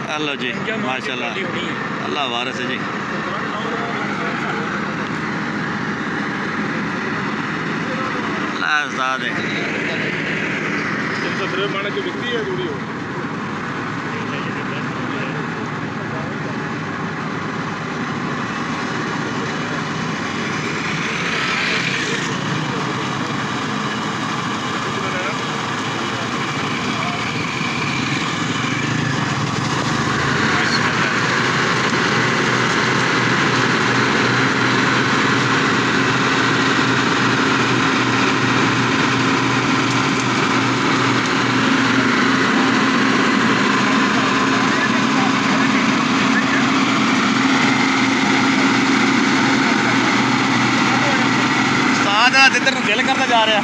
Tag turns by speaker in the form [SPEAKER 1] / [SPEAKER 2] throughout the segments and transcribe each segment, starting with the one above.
[SPEAKER 1] Hello जी माशाल्लाह अल्लाह वारिस है जी। आजाद है माने की बिकती है दूरी हो जिधर दिल करता जा रहा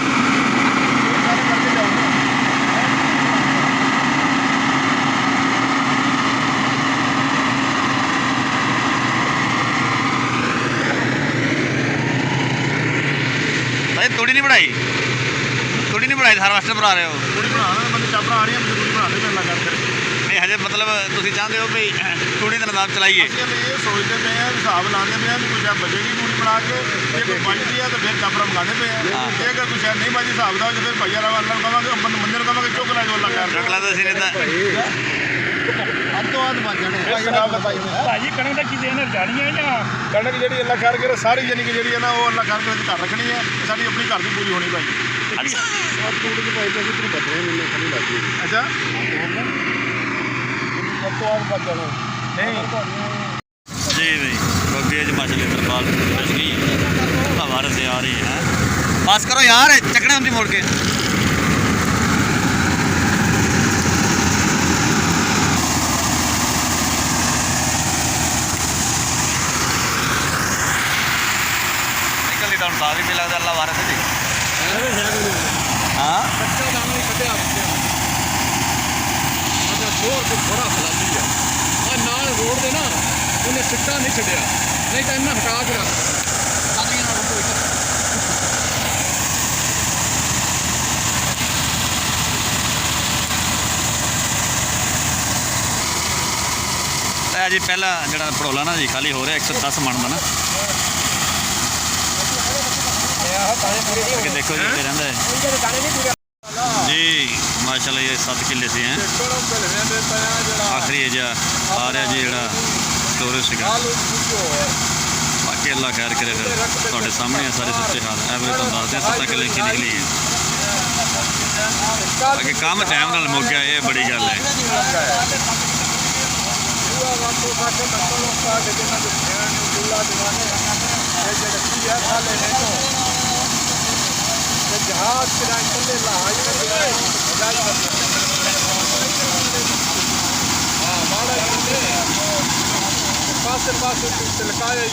[SPEAKER 1] भाई थोड़ी नहीं बढ़ाई थार वास्ते बना रहे हो थोड़ी बना चापड़ा आ रही है थोड़ी बना दे नहीं हजे मतलब तुम चाहते हो भी थोड़ी का निजाम चलाइए ये सोचते पे हैं हिसाब लाते पे हैं भी कुछ बचेगी थोड़ी बना के ये कोई बचती है तो फिर चापड़ा मंगाने पे हैं ये अगर कुछ नहीं बची हिसाब का तो फिर भैया अल्लाह कहेंगे मंदिर कहेंगे चुक ला जो अल्लाह तो सिरे भाजी कणक की चीज़ें रजानी है या कणक जी अल्लाह खैर करे सारी यानी कि जी है ना वो अल्लाह खैर करे घर रखनी है साड़ी अपनी घर की पूरी होनी भाई अच्छा जी भाई बाकी अज मछली तरपाल बच गई हवार से आ रही है बस करो यार चकने होंगी मोड़ के निकली तो हम भी लगता अल्लाह वारस है जी हाँ थोड़ा खिलाती है नाल रोड दे ना उन्हें सिट्टा नहीं छड़िया नहीं तो इन्हें हटा के रख जी पहला जो भड़ोला ना जी खाली हो रहा 110 मन का ना देखो जी रहता है जी माशाल्लाह ये 7 किले से हैं आखिरी एजा आ रहा जी जो स्टोरेज से बाकी अल्लाह खैर करे फिर थोड़े सामने सारे सच्चे हाल एवरेज तो दसते 7 किले की निकली है बाकी काम टाइम नाल मुक गया ये बड़ी गल है जहाज पास तिलकाया